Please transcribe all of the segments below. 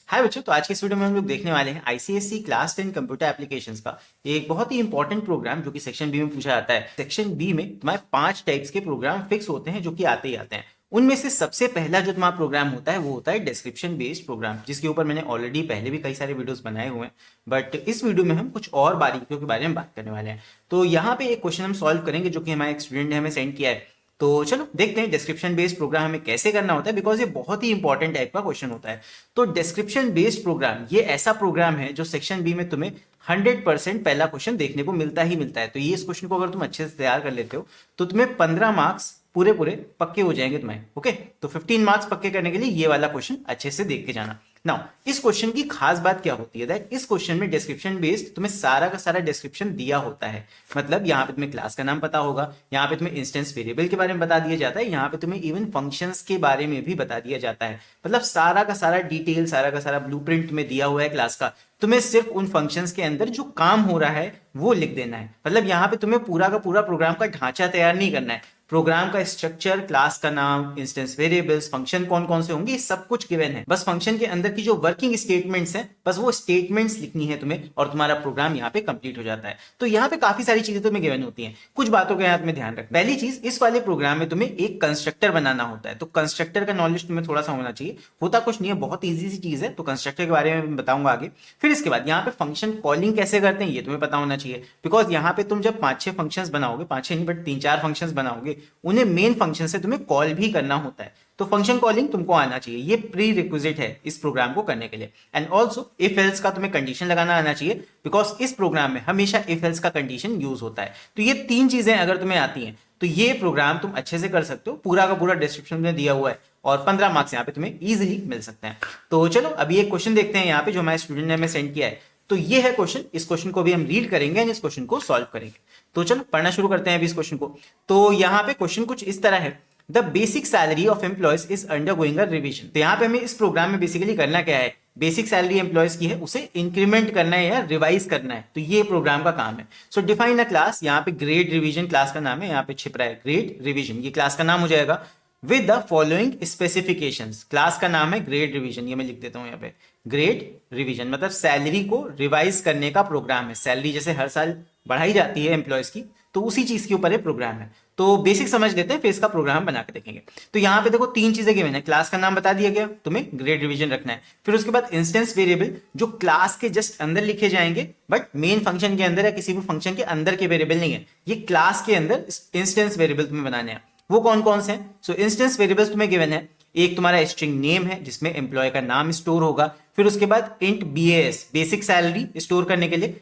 हाय बच्चों, तो आज की इस वीडियो में हम लोग देखने वाले हैं आईसीएसई क्लास 10 कंप्यूटर एप्लीकेशंस का एक बहुत ही इंपॉर्टेंट प्रोग्राम जो कि सेक्शन बी में पूछा जाता है। सेक्शन बी में तुम्हारे 5 टाइप्स के प्रोग्राम फिक्स होते हैं जो कि आते ही आते हैं। उनमें से सबसे पहला जो तुम्हारा प्रोग्राम होता है वो होता है डिस्क्रिप्शन बेस्ड प्रोग्राम, जिसके ऊपर मैंने ऑलरेडी पहले भी कई सारे वीडियोस बनाए हुए हैं। बट इस वीडियो में हम कुछ और बारीकियों के बारे में बात करने वाले हैं। तो यहाँ पे एक क्वेश्चन हम सॉल्व करेंगे जो कि हमारे एक स्टूडेंट ने हमें सेंड किया है। तो चलो देखते हैं डिस्क्रिप्शन बेस्ड प्रोग्राम हमें कैसे करना होता है, बिकॉज ये बहुत ही इंपॉर्टेंट टाइप का क्वेश्चन होता है। तो डिस्क्रिप्शन बेस्ड प्रोग्राम ये ऐसा प्रोग्राम है जो सेक्शन बी में तुम्हें 100% पहला क्वेश्चन देखने को मिलता ही मिलता है। तो ये इस क्वेश्चन को अगर तुम अच्छे से तैयार कर लेते हो तो तुम्हें 15 मार्क्स पूरे पूरे पक्के हो जाएंगे तुम्हारे। ओके, तो 15 मार्क्स पक्के करने के लिए ये वाला क्वेश्चन अच्छे से देख के जाना। नाउ इस क्वेश्चन की खास बात क्या होती है, दैट इस क्वेश्चन में डिस्क्रिप्शन बेस्ड तुम्हें सारा का सारा डिस्क्रिप्शन दिया होता है। मतलब यहाँ पे तुम्हें क्लास का नाम पता होगा, यहाँ पे तुम्हें इंस्टेंस वेरिएबल के बारे में बता दिया जाता है, यहाँ पे तुम्हें इवन फंक्शंस के बारे में भी बता दिया जाता है। मतलब सारा का सारा डिटेल, सारा का सारा ब्लूप्रिंट में दिया हुआ है क्लास का। तुम्हें सिर्फ उन फंक्शंस के अंदर जो काम हो रहा है वो लिख देना है। मतलब यहाँ पे तुम्हें पूरा का पूरा प्रोग्राम का ढांचा तैयार नहीं करना है। प्रोग्राम का स्ट्रक्चर, क्लास का नाम, इंस्टेंस वेरिएबल्स, फंक्शन कौन कौन से होंगे, सब कुछ गिवन है। बस फंक्शन के अंदर की जो वर्किंग स्टेटमेंट्स हैं, बस वो स्टेटमेंट्स लिखनी है तुम्हें और तुम्हारा प्रोग्राम यहाँ पे कंप्लीट हो जाता है। तो यहाँ पे काफी सारी चीजें तुम्हें गिवन होती हैं। कुछ बातों का यहाँ तुम्हें ध्यान रखना। पहली चीज, इस वाले प्रोग्राम में तुम्हें एक कंस्ट्रक्टर बनाना होता है। तो कंस्ट्रक्टर का नॉलेज तुम्हें थोड़ा सा होना चाहिए। होता कुछ नहीं है, बहुत ईजी सी चीज है। तो कंस्ट्रक्टर के बारे में बताऊंगा आगे। फिर इसके बाद यहाँ पे फंक्शन कॉलिंग कैसे करते हैं ये तुम्हें पता होना चाहिए। बिकॉज यहाँ पे तुम जब 5-6 फंक्शंस बनाओगे, 5-6 नहीं बट 3-4 फंक्शंस बनाओगे, उन्हें मेन फंक्शन से तुम्हें कॉल भी करना होता है। तो फंक्शन कॉलिंग तुमको आना चाहिए, ये प्री रिक्विजिट है इस प्रोग्राम को करने के लिए। एंड ऑल्सो इफ एल्स का तुम्हें कंडीशन लगाना आना चाहिए, बिकॉज इस प्रोग्राम में हमेशा इफ एल्स का कंडीशन यूज होता है। तो ये 3 चीजें अगर तुम्हें आती हैं तो ये प्रोग्राम तुम अच्छे से कर सकते हो। पूरा का पूरा डिस्क्रिप्शन में दिया हुआ है और 15 मार्क्स यहाँ पे तुम्हें इजीली मिल सकते हैं। तो चलो अभी एक क्वेश्चन देखते हैं यहाँ पे जो हमारे स्टूडेंट ने हमें सेंड किया है। तो ये है क्वेश्चन, इस क्वेश्चन को भी हम रीड करेंगे एंड इस क्वेश्चन को सॉल्व करेंगे। तो चलो पढ़ना शुरू करते हैं अभी इस क्वेश्चन को। तो यहाँ पे क्वेश्चन कुछ इस तरह है, the basic salary of employees is undergoing a revision. तो यहाँ पे हमें इस प्रोग्राम में बेसिकली करना क्या है, बेसिक सैलरी एम्प्लॉयज की है उसे इंक्रीमेंट करना है या रिवाइज करना है। तो ये प्रोग्राम का काम है। सो डिफाइन अ क्लास, यहाँ पे ग्रेड रिवीजन क्लास का नाम है, यहाँ पे छिप रहा है ग्रेड रिवीजन, ये क्लास का नाम हो जाएगा। With the following specifications, class का नाम है ग्रेड रिवीजन, ये मैं लिख देता हूं यहाँ पे ग्रेड रिवीजन। मतलब सैलरी को रिवाइज करने का प्रोग्राम है। सैलरी जैसे हर साल बढ़ाई जाती है एम्प्लॉयज की, तो उसी चीज के ऊपर ये प्रोग्राम है। तो बेसिक समझ लेते हैं, फिर इसका प्रोग्राम बना के देखेंगे। तो यहाँ पे देखो 3 चीजें गिवन है। क्लास का नाम बता दिया गया, तुम्हें ग्रेड रिवीजन रखना है। फिर उसके बाद इंस्टेंस वेरिएबल जो क्लास के जस्ट अंदर लिखे जाएंगे, बट मेन फंक्शन के अंदर या किसी भी फंक्शन के अंदर के वेरिएबल नहीं है, ये क्लास के अंदर इंस्टेंस वेरिएबल तुम्हें बनाने हैं। वो कौन कौन से हैं? सो इंस्टेंस वेरिएबल्स तुम्हें गिवन है। एक तुम्हारा स्ट्रिंग नेम है जिसमें एम्प्लॉय का नाम स्टोर होगा। फिर उसके बाद int BAS, basic salary store करने के लिए।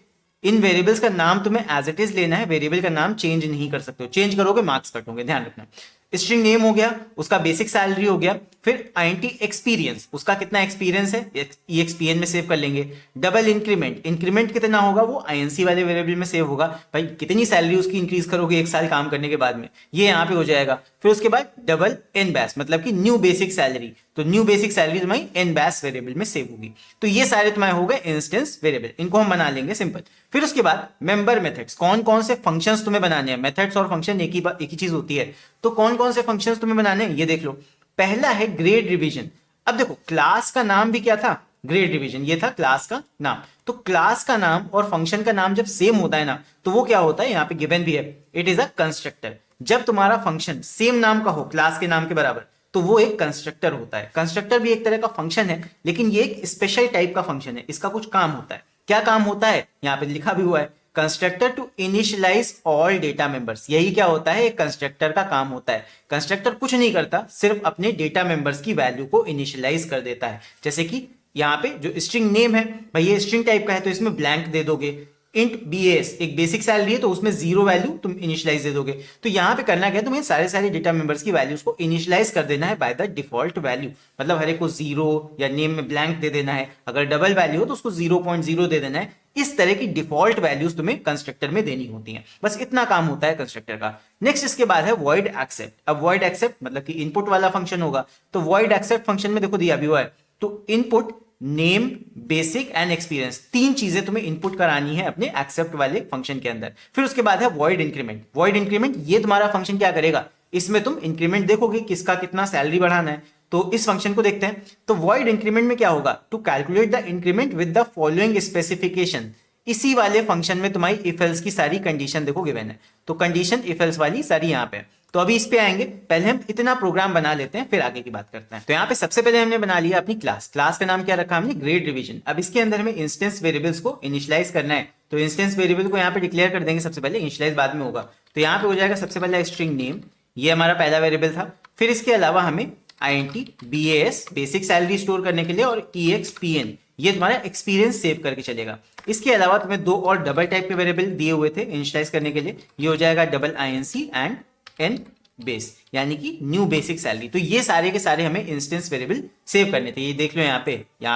इन वेरिएबल्स का नाम तुम्हें एज इट इज लेना है, वेरिएबल का नाम चेंज नहीं कर सकते हो, चेंज करोगे मार्क्स कट होंगे, ध्यान रखना। स्ट्रिंग नेम हो गया, उसका बेसिक सैलरी हो गया। फिर आईएनटी एक्सपीरियंस, उसका कितना एक्सपीरियंस है ईएक्सपीएन में सेव कर लेंगे। डबल इंक्रीमेंट, इंक्रीमेंट कितना होगा वो आईएनसी वाले वेरिएबल में सेव होगा। भाई कितनी सैलरी उसकी इंक्रीज करोगे 1 साल काम करने के बाद में, ये यहाँ पे हो जाएगा। फिर उसके बाद डबल एन बैस, मतलब कि न्यू बेसिक सैलरी। तो न्यू बेसिक सैलरी तुम्हारी एन बैस वेरिएबल में सेव होगी। तो ये सारे तुम्हारे हो गए इंस्टेंस वेरिएबल, इनको हम बना लेंगे सिंपल। फिर उसके बाद मेंबर मेथड्स, कौन कौन से फंक्शंस तुम्हें बनाने हैं। मेथड्स और फंक्शन एक ही चीज होती है। तो कौन कौन से फंक्शंस तुम्हें बनाने हैं ये देख लो। पहला है ग्रेड रिवीजन। अब देखो क्लास का नाम भी क्या था, ग्रेड रिवीजन, ये था क्लास का नाम। तो क्लास का नाम और फंक्शन का नाम जब सेम होता है ना, तो वो क्या होता है, यहाँ पे गिवन भी है, इट इज अ कंस्ट्रक्टर। जब तुम्हारा फंक्शन सेम नाम का हो, क्लास के नाम के बराबर, तो वो एक कंस्ट्रक्टर होता है। कंस्ट्रक्टर भी एक तरह का फंक्शन है, लेकिन ये एक स्पेशल टाइप का फंक्शन है। इसका कुछ काम होता है। क्या काम होता है यहाँ पे लिखा भी हुआ है, constructor to initialize all data members. यही क्या होता है, एक कंस्ट्रक्टर का काम होता है। कंस्ट्रक्टर कुछ नहीं करता, सिर्फ अपने डेटा मेंबर्स की वैल्यू को इनिशियलाइज कर देता है। जैसे कि यहाँ पे जो स्ट्रिंग नेम है, भाई ये स्ट्रिंग टाइप का है तो इसमें ब्लैंक दे दोगे। इंट बीएस एक बेसिक सैलरी है तो उसमें 0 वैल्यू तुम इनिशियलाइज दे दोगे। तो यहाँ पे करना क्या है, तुम्हें सारे डेटा मेंबर्स की वैल्यूज को इनिशियलाइज कर देना है बाय द डिफॉल्ट वैल्यू। मतलब हर एक को 0 या नेम में ब्लैंक दे देना है। अगर डबल वैल्यू हो तो उसको 0.0 दे देना है। इस तरह की डिफॉल्ट वैल्यूज तुम्हें कंस्ट्रक्टर में देनी होती हैं। बस इतना काम होता है कंस्ट्रक्टर का। नेक्स्ट इसके बाद है वॉइड एक्सेप्ट। अब वॉइड एक्सेप्ट मतलब कि इनपुट वाला फंक्शन होगा। तो वॉइड एक्सेप्ट फंक्शन में देखो दिया भी हुआ है, तो input name, basic and experience, 3 चीजें तुम्हें इनपुट करानी है अपने एक्सेप्ट वाले फंक्शन के अंदर। फिर उसके बाद है वॉइड इंक्रीमेंट। वॉइड इंक्रीमेंट ये तुम्हारा फंक्शन क्या करेगा, इसमें तुम इंक्रीमेंट देखोगे किसका कितना सैलरी बढ़ाना है। तो इस फंक्शन को देखते हैं। तो वॉइड इंक्रीमेंट में क्या होगा, to calculate the increment with the following specification. इसी वाले फंक्शन में तुम्हारी इफ एल्स की सारी कंडीशन देखो गिवन है, तो कंडीशन इफ एल्स वाली सारी यहाँ पे। तो अभी इस पे आएंगे, पहले हम इतना प्रोग्राम बना लेते हैं फिर आगे की बात करते हैं। तो यहाँ पे सबसे पहले हमने बना लिया अपनी क्लास का नाम क्या रखा हमने, ग्रेड रिवीजन। अब इसके अंदर हमें इंस्टेंस वेरिएबल्स को इनिशियलाइज करना है, तो इंस्टेंस वेरिएबल को यहाँ पे डिक्लेयर कर देंगे सबसे पहले, इनिशियलाइज बाद में होगा। तो यहाँ पे हो जाएगा सबसे पहले स्ट्रिंग नेम, ये हमारा पहला वेरिएबल था। फिर इसके अलावा हमें INT BAS basic salary store करने के लिए और EXPN ये तुम्हारा एक्सपीरियंस सेव करके चलेगा। इसके अलावा तुम्हें दो और डबल टाइप के वेरिएबल दिए हुए थे इनिशियलाइज करने के लिए, ये हो जाएगा double INC and N base यानी कि न्यू बेसिक सैलरी। तो ये सारे के सारे हमें इंस्टेंस वेरिएबल सेव करने थे, ये देख लो यहाँ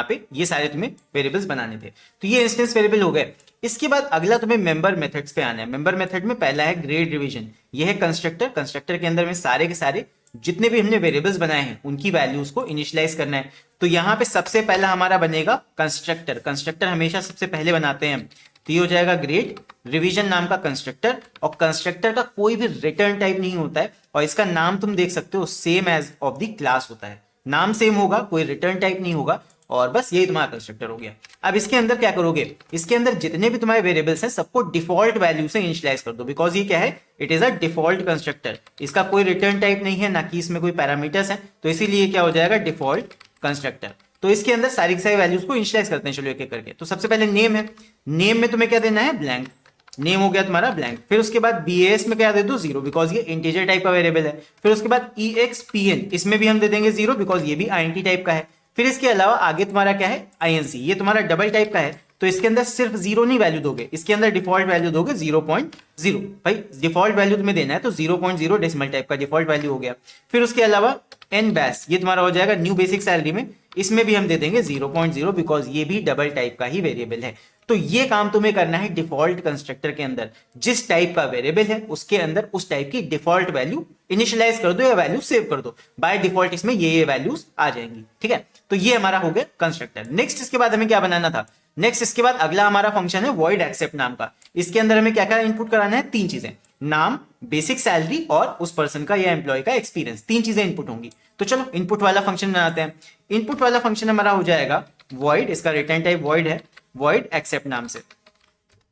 पे ये सारे तुम्हें वेरिएबल्स बनाने थे। तो ये इंस्टेंस वेरिएबल हो गए। इसके बाद अगला तुम्हें मेंबर मेथड्स पे आना है। मेंबर मेथड में पहला है ग्रेड रिवीजन, ये है कंस्ट्रक्टर के अंदर में सारे के सारे जितने भी हमने वेरिएबल्स बनाए हैं उनकी वैल्यूज को इनिशियलाइज करना है। तो यहाँ पे सबसे पहला हमारा बनेगा कंस्ट्रक्टर हमेशा सबसे पहले बनाते हैं। तो ये हो जाएगा ग्रेड रिवीजन नाम का कंस्ट्रक्टर, और कंस्ट्रक्टर का कोई भी रिटर्न टाइप नहीं होता है, और इसका नाम तुम देख सकते हो same as of the class होता है, नाम सेम होगा, कोई रिटर्न टाइप नहीं होगा, और बस यही तुम्हारा कंस्ट्रक्टर हो गया। अब इसके अंदर क्या करोगे, इसके अंदर जितने भी तुम्हारे वेरिएबल्स हैं सबको डिफॉल्ट वैल्यू से इनिशियलाइज कर दो, बिकॉज ये क्या है, it is a default constructor, इसका कोई रिटर्न टाइप नहीं है, ना कि इसमें कोई पैरामीटर्स हैं, तो इसीलिए क्या हो जाएगा डिफॉल्ट कंस्ट्रक्टर। तो इसके अंदर सारी की सारी वैल्यूज को इनिशियलाइज करते हैं, चलो एक एक करके। तो सबसे पहले नेम है, नेम में तुम्हें क्या देना है, ब्लैंक, नेम हो गया तुम्हारा ब्लैंक। फिर उसके बाद BAS में क्या दे दो, 0, बिकॉज ये इंटीजर टाइप का वेरिएबल है। फिर उसके बाद EXPN, इसमें भी हम दे देंगे 0, बिकॉज ये भी INT टाइप का है। फिर इसके अलावा आगे तुम्हारा क्या है, INC, ये तुम्हारा डबल टाइप का है, तो इसके अंदर सिर्फ 0 नहीं वैल्यू दोगे, इसके अंदर डिफॉल्ट वैल्यू दोगे 0.0। भाई डिफॉल्ट वैल्यू तुम्हें देना है तो 0.0 डेसिमल टाइप का डिफॉल्ट वैल्यू हो गया। फिर उसके अलावा NBAS, ये तुम्हारा हो जाएगा न्यू बेसिक सैलरी में, इसमें भी हम दे देंगे 0.0, बिकॉज ये भी डबल टाइप का ही वेरिएबल है। तो ये काम तुम्हें करना है डिफॉल्ट कंस्ट्रक्टर के अंदर, जिस टाइप का वेरिएबल है उसके अंदर उस टाइप की डिफॉल्ट वैल्यू इनिशियलाइज कर दो या वैल्यू सेव कर दो, बाय डिफॉल्ट इसमें ये वैल्यूज आ जाएंगी, ठीक है। तो ये हमारा हो गया कंस्ट्रक्टर। नेक्स्ट इसके बाद हमें क्या बनाना था, नेक्स्ट इसके बाद अगला हमारा फंक्शन है वॉइड एक्सेप्ट नाम का। इसके अंदर हमें क्या क्या इनपुट कराना है, 3 चीजें, नाम, बेसिक सैलरी और उस पर्सन का या एम्प्लॉय का एक्सपीरियंस, 3 चीजें इनपुट होंगी। तो चलो इनपुट वाला फंक्शन बनाते हैं। इनपुट वाला फंक्शन हमारा हो जाएगा वॉइड, इसका रिटर्न टाइप वॉइड है, वॉइड एक्सेप्ट नाम से।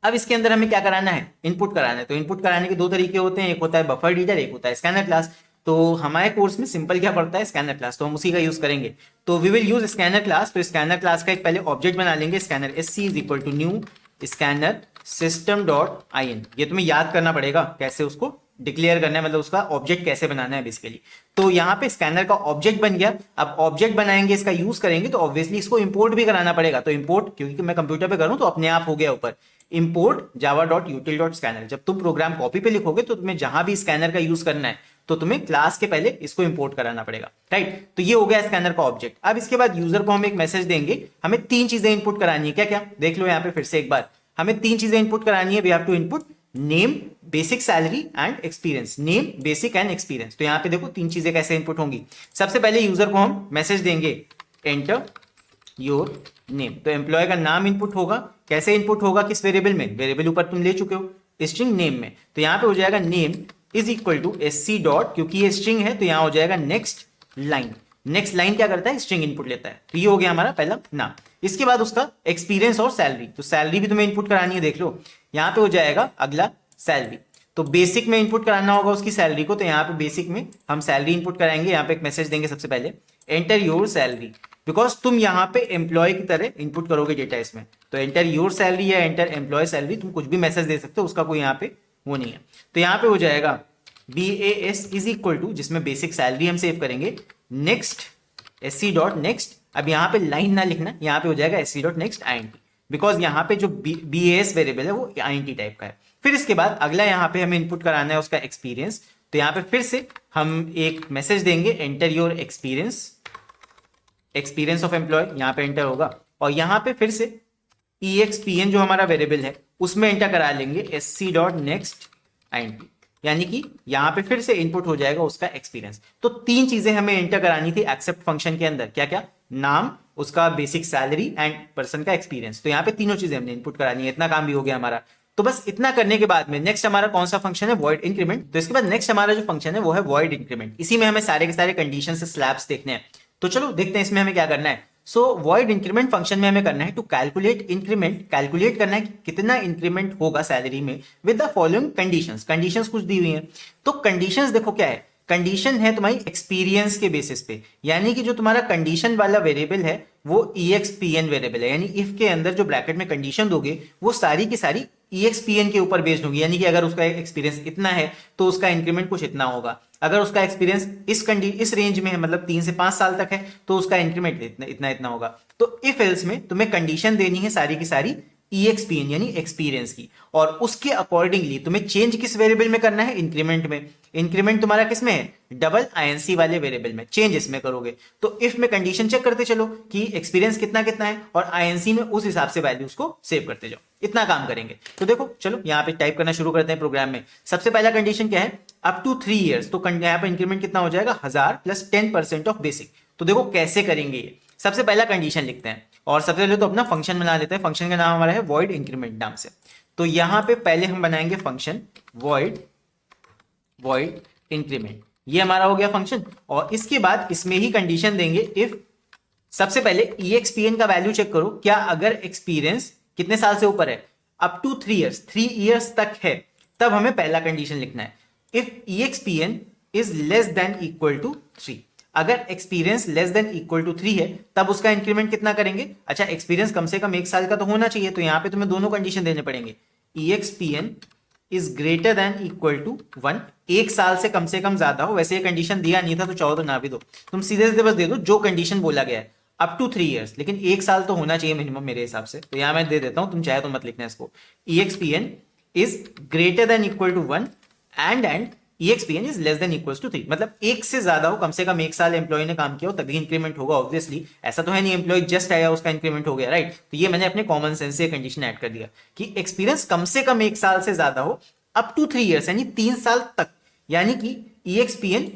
अब इसके अंदर हमें क्या कराना है, इनपुट कराना है। तो इनपुट कराने के 2 तरीके होते हैं, एक होता है बफर रीडर, एक होता है स्कैनर क्लास। तो हमारे कोर्स में सिंपल क्या पड़ता है, स्कैनर क्लास, तो हम उसी का यूज करेंगे। तो we will use scanner class. तो स्कैनर क्लास का एक पहले ऑब्जेक्ट बना लेंगे, scanner SC is equal to new scanner system dot IN। ये तुम्हें याद करना पड़ेगा कैसे उसको डिक्लेयर करना है, मतलब उसका ऑब्जेक्ट कैसे बनाना है बेसिकली। तो यहाँ पे स्कैनर का ऑब्जेक्ट बन गया। अब ऑब्जेक्ट बनाएंगे, इसका यूज करेंगे, तो ऑब्वियसली इसको इंपोर्ट भी कराना पड़ेगा। तो इंपोर्ट, क्योंकि मैं कंप्यूटर पे करूँ तो अपने आप हो गया ऊपर, इंपोर्ट java.util.scanner। जब तुम प्रोग्राम कॉपी पे लिखोगे तो तुम्हें जहां भी स्कैनर का यूज करना है तो तुम्हें क्लास के पहले इसको इंपोर्ट कराना पड़ेगा, राइट। तो ये हो गया स्कैनर का ऑब्जेक्ट। अब इसके बाद यूजर को हम एक मैसेज देंगे, हमें 3 चीजें इंपुट करानी है। क्या क्या, देख लो यहाँ पे फिर से एक बार, हमें 3 चीजें इंपुट करानी है। We have to input name, basic salary and experience, name, basic and experience. तो यहाँ पे देखो 3 चीजें कैसे इंपुट होंगी। सबसे पहले यूजर को हम मैसेज देंगे एंटर योर नेम, तो एम्प्लॉय का नाम इनपुट होगा। कैसे इनपुट होगा, किस वेरिएबल में, वेरिएबल ऊपर तुम ले चुके हो, स्ट्रिंग नेम में। तो यहाँ पे हो जाएगा name is equal to SC dot, क्योंकि ये स्ट्रिंग है तो यहाँ हो जाएगा नेक्स्ट लाइन। नेक्स्ट लाइन क्या करता है, स्ट्रिंग इनपुट लेता है। तो ये हो गया हमारा पहला नाम। इसके बाद उसका एक्सपीरियंस और सैलरी, तो सैलरी भी तुम्हें इनपुट करानी है, देख लो यहाँ पे हो जाएगा अगला सैलरी। तो बेसिक में इनपुट कराना होगा उसकी सैलरी को, तो यहाँ पे बेसिक में हम सैलरी इनपुट कराएंगे। यहाँ पे एक मैसेज देंगे सबसे पहले एंटर योर सैलरी, बिकॉज तुम यहाँ पे एम्प्लॉय की तरह इनपुट करोगे डेटा इसमें। तो एंटर योर सैलरी या एंटर एम्प्लॉय सैलरी, तुम कुछ भी मैसेज दे सकते हो, उसका कोई यहाँ पे वो नहीं है। तो यहाँ पे हो जाएगा BAS इज इक्वल टू, जिसमें बेसिक सैलरी हम सेव करेंगे, नेक्स्ट SC डॉट नेक्स्ट। अब यहाँ पे लाइन ना लिखना, यहाँ पे हो जाएगा SC dot next INT, because यहाँ पे जो BAS वेरिएबल है वो INT टाइप का है। फिर इसके बाद अगला यहाँ पे हमें इनपुट कराना है उसका एक्सपीरियंस। तो यहाँ पे फिर से हम एक मैसेज देंगे enter your experience, experience of employee, यहाँ पे एंटर होगा। और यहाँ पे फिर से EXPN जो हमारा वेरिएबल है उसमें एंटर करा लेंगे SC डॉट नेक्स्ट INT, यानी कि यहाँ पे फिर से इनपुट हो जाएगा उसका एक्सपीरियंस। तो 3 चीजें हमें एंटर करानी थी एक्सेप्ट फंक्शन के अंदर। क्या क्या, नाम, उसका बेसिक सैलरी एंड पर्सन का एक्सपीरियंस। तो यहाँ पे तीनों चीजें हमने इनपुट करानी है। इतना काम भी हो गया हमारा। तो बस इतना करने के बाद में नेक्स्ट हमारा कौन सा फंक्शन है, वॉइड इंक्रीमेंट। तो इसके बाद नेक्स्ट हमारा जो फंक्शन है वो है वॉइड इंक्रीमेंट। इसी में हमें सारे के सारे कंडीशन से स्लैब्स देखने हैं। तो चलो देखते हैं इसमें हमें क्या करना है। सो वॉइड इंक्रीमेंट फंक्शन में हमें करना है टू कैलकुलेट इंक्रीमेंट, कैलकुलेट करना है कि कितना इंक्रीमेंट होगा सैलरी में with the following conditions. Conditions कुछ दी हुई हैं, तो कंडीशंस देखो क्या है, कंडीशन है तुम्हारी एक्सपीरियंस के बेसिस पे, यानी कि जो तुम्हारा कंडीशन वाला वेरिएबल है वो EXPN वेरिएबल है, यानी इफ के अंदर जो ब्रैकेट में कंडीशन दोगे वो सारी की सारी EXPN के ऊपर बेस्ड होगी, यानी कि अगर उसका एक्सपीरियंस इतना है तो उसका इंक्रीमेंट कुछ इतना होगा, अगर उसका एक्सपीरियंस इस रेंज में है मतलब 3 से 5 साल तक है तो उसका इंक्रीमेंट इतना इतना होगा। तो इफ एल्स में तुम्हें कंडीशन देनी है सारी की सारी EXPN यानी एक्सपीरियंस की, और उसके अकॉर्डिंगली तुम्हें चेंज किस वेरिएबल में करना है, इंक्रीमेंट में। इंक्रीमेंट तुम्हारा किस में है, डबल INC वाले वेरिएबल में, चेंज इसमें करोगे। तो इफ में कंडीशन चेक करते चलो कि एक्सपीरियंस कितना कितना है, और INC में उस हिसाब से वैल्यूज को सेव करते जाओ, इतना काम करेंगे। तो देखो चलो यहाँ पे टाइप करना शुरू करते हैं प्रोग्राम में। सबसे पहला कंडीशन क्या है, अप टू 3 ईयर्स, तो यहाँ पे इंक्रीमेंट कितना हो जाएगा 1000 प्लस 10% ऑफ बेसिक। तो देखो कैसे करेंगे ये, सबसे पहला कंडीशन लिखते हैं और सबसे पहले तो अपना फंक्शन बना लेते हैं। फंक्शन का नाम हमारा है वॉइड इंक्रीमेंट नाम से। तो यहां पे पहले हम बनाएंगे फंक्शन वॉइड इंक्रीमेंट, ये हमारा हो गया फंक्शन। और इसके बाद इसमें ही कंडीशन देंगे इफ, सबसे पहले EXPN का वैल्यू चेक करो, क्या अगर एक्सपीरियंस कितने साल से ऊपर है, अप टू 3 ईयर्स, 3 ईयर्स तक है, तब हमें पहला कंडीशन लिखना है, if EXPN is less than equal to 3। अगर experience less than equal to 3 है तब उसका इंक्रीमेंट कितना करेंगे। अच्छा, एक्सपीरियंस कम से कम 1 साल का तो होना चाहिए, तो यहां पे तुम्हें दोनों कंडीशन देने पड़ेंगे, EXPN is greater than equal to 1, 1 साल से कम ज्यादा हो। वैसे ये कंडीशन दिया नहीं था तो चाहो तो ना भी दो, तुम सीधे सीधे बस दे दो जो कंडीशन बोला गया है, अप टू 3 ईयर्स, लेकिन 1 साल तो होना चाहिए मिनिमम मेरे हिसाब से। तो यहां मैं दे देता हूं, तुम चाहे तो मत लिखना इसको, EXPN is greater than equal to 1 and EXPN is less than equals to 3, मतलब 1 से ज्यादा हो, कम से कम 1 साल एम्प्लॉय ने काम किया हो तभी इंक्रीमेंट होगा। ऑब्वियसली ऐसा तो है नहीं एम्प्लॉय जस्ट आया उसका इंक्रीमेंट हो गया, राइट। तो ये मैंने अपने कॉमन सेंस से कंडीशन ऐड कर दिया कि एक्सपीरियंस कम से कम 1 साल से ज्यादा हो, अप टू 3 ईयर्स यानी 3 साल तक, यानी कि EXPN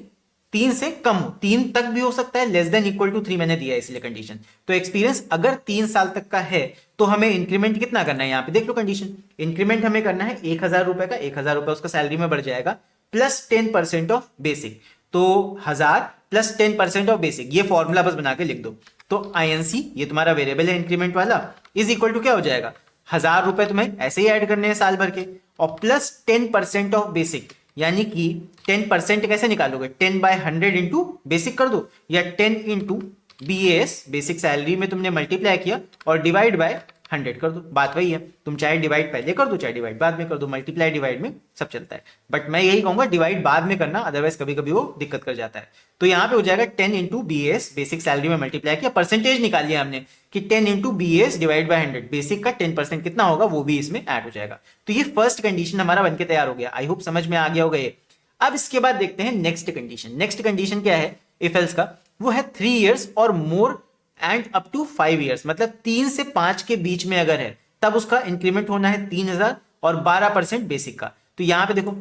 3 से कम हो, 3 तक भी हो सकता है, लेस देन इक्वल टू 3 मैंने दिया है इसलिए कंडीशन। तो एक्सपीरियंस अगर 3 साल तक का है तो हमें इंक्रीमेंट कितना करना है, यहाँ पे देख लो कंडीशन, इंक्रीमेंट हमें करना है 1000 रुपए का, 1000 रुपए उसका सैलरी में बढ़ जाएगा, प्लस 10% ऑफ बेसिक। तो 1000 प्लस 10% ऑफ बेसिक, ये फॉर्मूला बस बना के लिख दो। तो INC ये तुम्हारा वेरिएबल है इंक्रीमेंट वाला, इज इक्वल टू क्या हो जाएगा, 1000 रुपए तुम्हें ऐसे ही ऐड करने हैं साल भर के, और प्लस 10% ऑफ बेसिक, यानी कि 10% कैसे निकालोगे, 10/100 इंटू बेसिक कर दो, या 10 इंटू BAS बेसिक सैलरी में तुमने मल्टीप्लाई किया और डिवाइड बाय 100 कर दो, बात वही है। तुम चाहे डिवाइड पहले कर दो चाहे डिवाइड बाद में कर दो, मल्टीप्लाई डिवाइड में सब चलता है, बट मैं यही कहूंगा डिवाइड बाद में करना, अदरवाइज कभी कभी वो दिक्कत कर जाता है। तो यहाँ पे हो जाएगा 10 इंटू BAS बेसिक सैलरी में मल्टीप्लाई किया, परसेंटेज निकाल लिया हमने कि 10 into BAS divide by 100, basic का 10% कितना होगा वो भी इसमें ऐड हो जाएगा। तो ये फर्स्ट कंडीशन हमारा बनके तैयार हो गया। आई होप समझ में आ गया होगा ये। अब इसके बाद देखते हैं नेक्स्ट कंडीशन। नेक्स्ट कंडीशन क्या है इफ एल्स का, वो है 3 ईयर्स और more and up to 5 years, मतलब 3 से 5 के बीच में अगर है तब उसका इंक्रीमेंट होना है 3000 और 12% बेसिक का। तो यहां पे देखो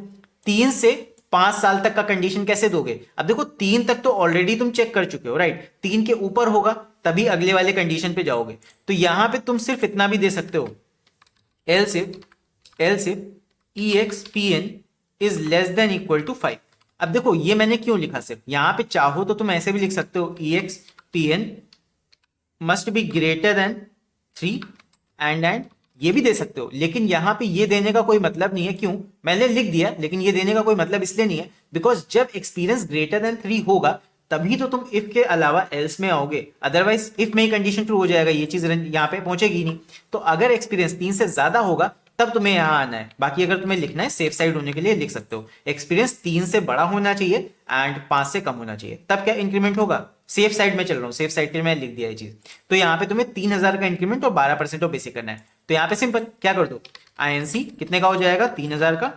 3 से 5 साल तक का कंडीशन कैसे दोगे, अब देखो 3 तक तो ऑलरेडी तुम चेक कर चुके हो, राइट। 3 के ऊपर होगा तभी अगले वाले कंडीशन पे जाओगे। तो यहां पे तुम सिर्फ इतना भी दे सकते हो, else if EXPN is less than equal to 5। अब देखो ये मैंने क्यों लिखा, सिर्फ यहां पे चाहो तो तुम ऐसे भी लिख सकते हो, EXPN must be greater than 3 and ये भी दे सकते हो, लेकिन यहां पे ये देने का कोई मतलब नहीं है। क्यों, मैंने लिख दिया लेकिन ये देने का कोई मतलब इसलिए नहीं है बिकॉज जब एक्सपीरियंस ग्रेटर देन 3 होगा तभी तो तुम इफ के अलावा एल्स में आओगे, अदरवाइज इफ में ही कंडीशन ट्रू हो जाएगा, ये चीज यहां पे पहुंचेगी नहीं। तो अगर एक्सपीरियंस 3 से ज्यादा होगा तब तुम्हें यहां आना है। बाकी अगर तुम्हें लिखना है सेफ साइड होने के लिए लिख सकते हो, एक्सपीरियंस 3 से बड़ा होना चाहिए एंड 5 से कम होना चाहिए, तब क्या इंक्रीमेंट होगा। सेफ साइड में चल रहा हूं, सेफ साइड के लिए मैं लिख दिया ये चीज। तो यहाँ पे तुम्हें 3000 का इंक्रीमेंट और 12% ऑफ बेसिक करना है। तो यहाँ पे सिंपल क्या कर दो, INC कितने का हो जाएगा 3000 का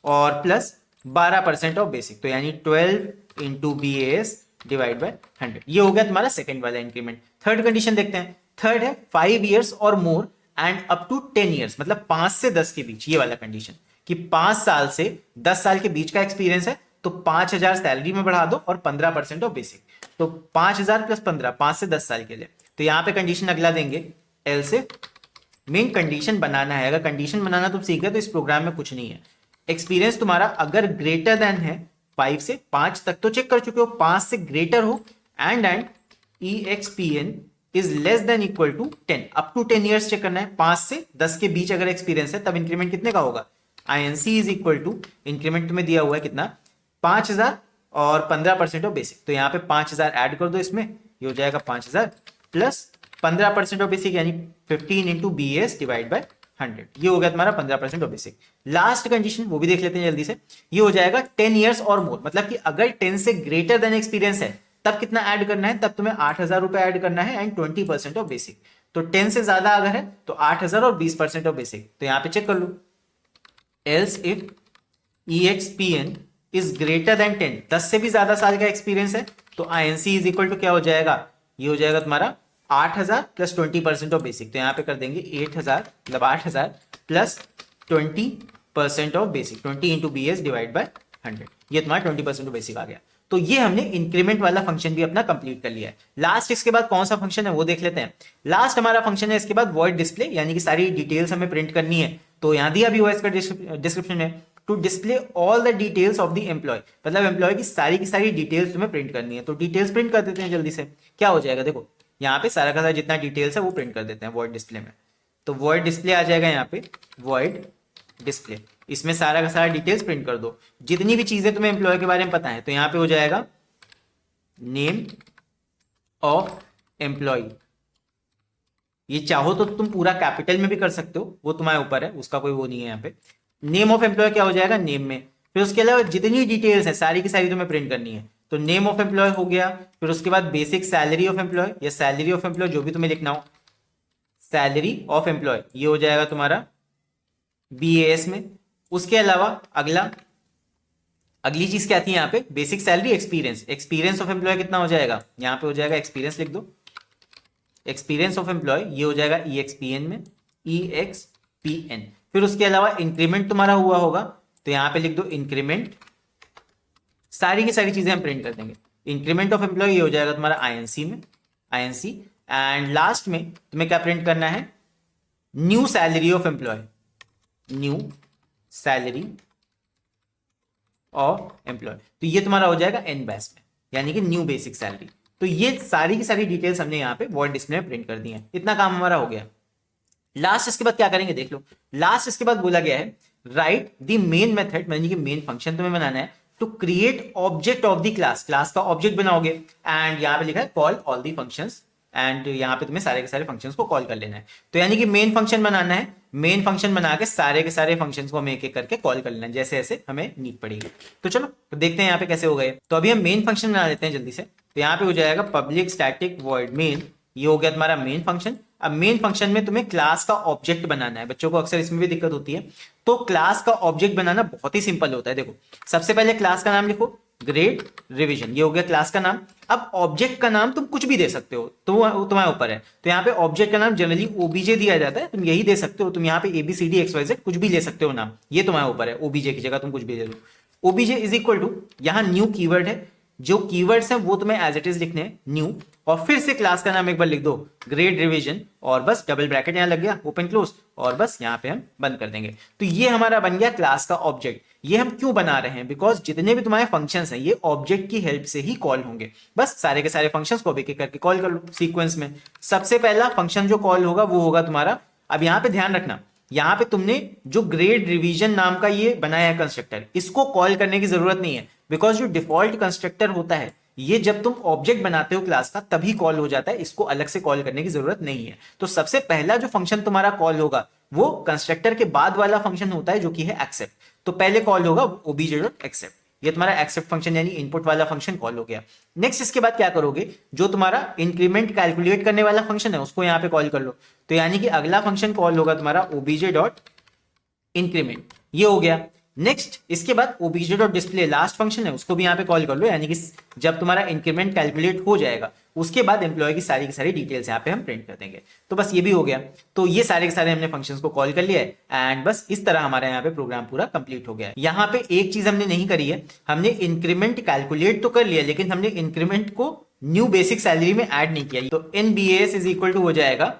और प्लस 12% ऑफ बेसिक, तो यानी 12 इंटू BAS डिवाइड बाय 100। ये हो गया तुम्हारा सेकंड वाला इंक्रीमेंट। थर्ड कंडीशन देखते हैं। थर्ड है 5 ईयर्स और more and up to 10 years, मतलब 5 से 10 के बीच, ये वाला कंडीशन कि 5 साल से 10 साल के बीच का एक्सपीरियंस है तो 5000 सैलरी में बढ़ा दो और 15% ऑफ बेसिक। तो 5000 प्लस 15, 5 से 10 साल के लिए। तो यहां पे कंडीशन अगला देंगे, एल्स इफ मेन कंडीशन बनाना है। अगर कंडीशन बनाना तुम सीख गए तो इस प्रोग्राम में कुछ नहीं है। एक्सपीरियंस तुम्हारा अगर ग्रेटर देन है 5 से 5 तक तो चेक कर चुके हो, 5 से ग्रेटर हो and EXPN is less than equal to 10, up to 10 years check करना है, 5 से 10 के बीच अगर एक्सपीरियंस है तब इंक्रीमेंट कितने का होगा। INC is equal to, increment तुम्हें दिया हुआ है कितना, 5000 और 15% ऑफ बेसिक, तो यहाँ पे 5000 ऐड कर दो इसमें, ये हो जाएगा 5000 प्लस 15% ऑफ बेसिक यानी 15 इंटू BAS डिवाइड बाय 100, ये हो गया तुम्हारा 15% ऑफ बेसिक। लास्ट कंडीशन वो भी देख लेते हैं जल्दी से, ये हो जाएगा 10 ईयर्स और मोर, मतलब कि अगर 10 से ग्रेटर देन एक्सपीरियंस है तब कितना ऐड करना है, तब तुम्हें 8000 रुपए ऐड करना है एंड 20% ऑफ बेसिक। तो 10 से ज्यादा अगर है तो 8000 और 20% ऑफ बेसिक, तो यहाँ पे चेक कर लो, else if EXPN is greater than 10, 10 से भी ज्यादा साल का एक्सपीरियंस है, तो INC इज इक्वल टू क्या हो जाएगा, ये हो जाएगा तुम्हारा 8000 प्लस 20% ऑफ बेसिक, तो यहाँ पे कर देंगे 8000, मतलब 8000 plus 20% of basic, 20 into BS divide by 100, ये तुम्हारा 20% ऑफ बेसिक आ गया। तो ये हमने इंक्रीमेंट वाला फंक्शन भी अपना कंप्लीट कर लिया है। लास्ट इसके बाद कौन सा फंक्शन है वो देख लेते हैं। लास्ट हमारा फंक्शन है इसके बाद वॉइड डिस्प्ले, यानी कि सारी डिटेल्स हमें प्रिंट करनी है, तो यहां दिया भी हुआ है इसका डिस्क्रिप्शन में, to display all the details of the employee, मतलब एम्प्लॉय की सारी डिटेल्स तुम्हें प्रिंट करनी है। तो डिटेल्स प्रिंट कर देते हैं जल्दी से, क्या हो जाएगा देखो, यहाँ पे सारा का सारा जितना डिटेल्स है वो प्रिंट कर देते हैं वॉइड डिस्प्ले में। तो वॉइड डिस्प्ले आ जाएगा यहाँ पे, वॉइड डिस्प्ले, इसमें सारा का सारा डिटेल्स प्रिंट कर दो, जितनी भी चीजें तुम्हें एम्प्लॉय के बारे में पता है। तो यहाँ पे हो जाएगा नेम ऑफ एम्प्लॉय, ये चाहो तो तुम पूरा कैपिटल में भी कर सकते हो, वो तुम्हारे ऊपर है, उसका कोई वो नहीं है। यहाँ पे नेम ऑफ एम्प्लॉय क्या हो जाएगा, नेम में, फिर उसके अलावा जितनी डिटेल्स है सारी की सारी तुम्हें प्रिंट करनी है। तो नेम ऑफ एम्प्लॉय हो गया, फिर उसके बाद बेसिक सैलरी ऑफ एम्प्लॉय या सैलरी ऑफ एम्प्लॉय, जो भी तुम्हें लिखना हो, सैलरी ऑफ एम्प्लॉय ये हो जाएगा तुम्हारा BAS में। उसके अलावा अगली चीज क्या थी यहाँ पे, basic salary, experience, experience of employee कितना हो जाएगा, यहाँ पे हो जाएगा एक्सपीरियंस लिख दो, एक्सपीरियंस ऑफ एम्प्लॉय ये हो जाएगा EXPN में, EXPN। फिर उसके अलावा इंक्रीमेंट तुम्हारा हुआ होगा, तो यहाँ पे लिख दो इंक्रीमेंट, सारी की सारी चीजें हम प्रिंट कर देंगे। इंक्रीमेंट ऑफ एम्प्लॉय ये हो जाएगा तुम्हारा INC में, INC। एंड लास्ट में तुम्हें क्या प्रिंट करना है, new salary of employee, new salary of employee, तो ये तुम्हारा हो जाएगा NBAS में, यानी कि न्यू बेसिक सैलरी। तो ये सारी की सारी डिटेल्स हमने यहाँ पे वॉइड डिस्प्ले में प्रिंट कर दी है। इतना काम हमारा हो गया। लास्ट इसके बाद क्या करेंगे देख लो, लास्ट इसके बाद बोला गया है राइट द मेन मेथड, यानी कि मेन फंक्शन तुम्हें बनाना है to create object of the class, class का ऑब्जेक्ट बनाओगे। एंड यहाँ पे लिखा है call all the functions, and यहाँ पे तुम्हें सारे के सारे फंक्शंस को कॉल कर लेना है। तो यानी कि मेन फंक्शन बनाना है, मेन फंक्शन बना के सारे फंक्शंस को हमें एक एक करके कॉल कर लेना है, जैसे जैसे हमें नीड पड़ेगी। तो चलो तो देखते हैं यहाँ पे कैसे हो गए। तो अभी हम मेन फंक्शन बना लेते हैं जल्दी से। तो यहाँ पे हो जाएगा पब्लिक स्टैटिक वॉइड मेन, ये हो गया तुम्हारा मेन फंक्शन। अब मेन फंक्शन में तुम्हें क्लास का ऑब्जेक्ट बनाना है, बच्चों को अक्सर इसमें भी दिक्कत होती है। तो क्लास का ऑब्जेक्ट बनाना बहुत ही सिंपल होता है। देखो सबसे पहले क्लास का नाम लिखो, ग्रेड रिवीजन, ये हो गया क्लास का नाम। अब ऑब्जेक्ट का नाम तुम कुछ भी दे सकते हो, तो वो तुम्हारे ऊपर है। तो यहाँ पे ऑब्जेक्ट का नाम जनरली ओबीजे दिया जाता है, तुम यही दे सकते हो। तुम यहाँ पे ABCDXYZ कुछ भी ले सकते हो नाम, ये तुम्हारे ऊपर है। ओबीजे की जगह तुम कुछ भी दे दो। ओबीजे इज इक्वल टू, यहाँ न्यू कीवर्ड है, जो कीवर्ड्स हैं वो तुम्हें एज इट इज लिखने हैं न्यू, और फिर से क्लास का नाम एक बार लिख दो ग्रेड रिवीजन, और बस डबल ब्रैकेट यहाँ लग गया, ओपन क्लोज, और बस यहाँ पे हम बंद कर देंगे। तो ये हमारा बन गया क्लास का ऑब्जेक्ट। ये हम क्यों बना रहे हैं, बिकॉज जितने भी तुम्हारे फंक्शंस हैं ये ऑब्जेक्ट की हेल्प से ही कॉल होंगे। बस सारे के सारे फंक्शंस को एक एक करके कॉल कर लो सीक्वेंस में। सबसे पहला फंक्शन जो कॉल होगा वो होगा तुम्हारा, अब यहाँ पे ध्यान रखना, यहाँ पे तुमने जो ग्रेड रिवीजन नाम का ये बनाया है कंस्ट्रक्टर, इसको कॉल करने की जरूरत नहीं है, बिकॉज जो डिफॉल्ट कंस्ट्रक्टर होता है ये जब तुम ऑब्जेक्ट बनाते हो क्लास का तभी कॉल हो जाता है, इसको अलग से कॉल करने की जरूरत नहीं है। तो सबसे पहला जो फंक्शन तुम्हारा कॉल होगा वो कंस्ट्रक्टर के बाद वाला फंक्शन होता है जो कि है एक्सेप्ट। तो पहले कॉल होगा obj.accept, ये तुम्हारा एक्सेप्ट फंक्शन यानी इनपुट वाला फंक्शन कॉल हो गया। नेक्स्ट इसके बाद क्या करोगे, जो तुम्हारा इंक्रीमेंट कैलकुलेट करने वाला फंक्शन है उसको यहाँ पे कॉल कर लो। तो यानी कि अगला फंक्शन कॉल होगा तुम्हारा obj.increment, ये हो गया। नेक्स्ट इसके बाद obj.display लास्ट फंक्शन है, उसको भी यहाँ पे कॉल कर लो, यानी कि जब तुम्हारा इंक्रीमेंट कैलकुलेट हो जाएगा उसके बाद एम्प्लॉय की सारी डिटेल्स यहाँ पे हम प्रिंट कर देंगे। तो बस ये भी हो गया। तो ये सारे के सारे हमने फंक्शंस को कॉल कर लिया है, एंड बस इस तरह हमारे यहाँ पे प्रोग्राम पूरा कंप्लीट हो गया है। यहाँ पे एक चीज हमने नहीं करी है, हमने इंक्रीमेंट कैलकुलेट तो कर लिया लेकिन हमने इंक्रीमेंट को न्यू बेसिक सैलरी में ऐड नहीं किया। तो NBAS इज इक्वल टू हो जाएगा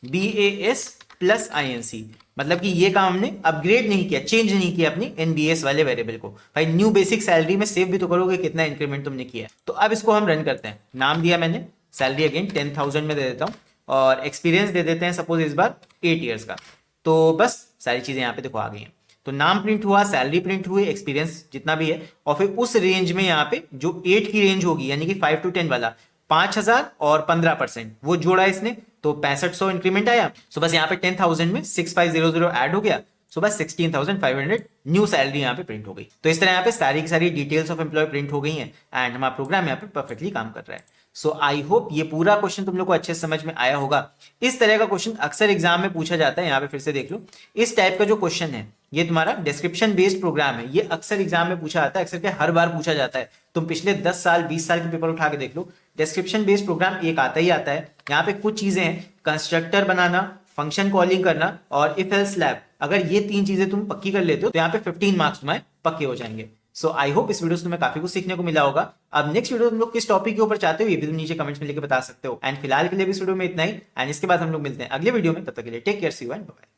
BAS प्लस INC, मतलब कि ये काम हमने अपग्रेड नहीं किया, चेंज नहीं किया अपनी NBAS वाले वेरिएबल को। भाई न्यू बेसिक सैलरी में सेव भी तो करोगे कितना इंक्रीमेंट तुमने किया है। तो अब इसको हम रन करते हैं, नाम दिया मैंने सैलरी अगेन 10,000 में दे देता हूँ, और एक्सपीरियंस दे देते हैं सपोज इस बार 8 ईयर्स का। तो बस सारी चीजें यहाँ पे देखो आ गई हैं। तो नाम प्रिंट हुआ, सैलरी प्रिंट हुई, एक्सपीरियंस जितना भी है, और फिर उस रेंज में यहाँ पे जो 8 की रेंज होगी यानी कि 5 to 10 वाला 5,000 और 15% वो जोड़ा इसने, तो 6500 इंक्रीमेंट आया। सो बस यहाँ पे 10,000 में 6500 ऐड हो गया। सो बस 16,500 न्यू सैलरी यहाँ पे प्रिंट हो गई। तो इस तरह यहाँ पे सारी की सारी डिटेल्स ऑफ एम्प्लॉय प्रिंट हो गई हैं एंड हमारा प्रोग्राम यहाँ पे परफेक्टली काम कर रहा है। सो आई होप ये पूरा क्वेश्चन तुम लोग को अच्छे से समझ में आया होगा। इस तरह का क्वेश्चन अक्सर एग्जाम में पूछा जाता है। यहाँ पे फिर से देख लो, इस टाइप का जो क्वेश्चन है ये तुम्हारा डिस्क्रिप्शन बेस्ड प्रोग्राम है, ये अक्सर एग्जाम में पूछा जाता है, अक्सर क्या हर बार पूछा जाता है। तुम पिछले 10 साल 20 साल के पेपर उठा के देख लो, डिस्क्रिप्शन बेस्ड प्रोग्राम एक आता ही आता है। यहाँ पे कुछ चीजें हैं, कंस्ट्रक्टर बनाना, फंक्शन कॉलिंग करना और इफ एल्स लैब, अगर ये 3 चीजें तुम पक्की कर लेते हो तो यहाँ पे 15 मार्क्स तुम्हारे पक्के हो जाएंगे। सो आई होप इस वीडियो से तुम्हें काफी कुछ सीखने को मिला होगा। अब नेक्स्ट वीडियो तुम लोग किस टॉपिक के ऊपर चाहते हो ये भी तुम नीचे कमेंट्स में लिख के बता सकते हो। एंड फिलहाल के लिए भी इस वीडियो में इतना ही, एंड इसके बाद हम लोग मिलते हैं अगले वीडियो में। तब तक के लिए take care, see you and bye.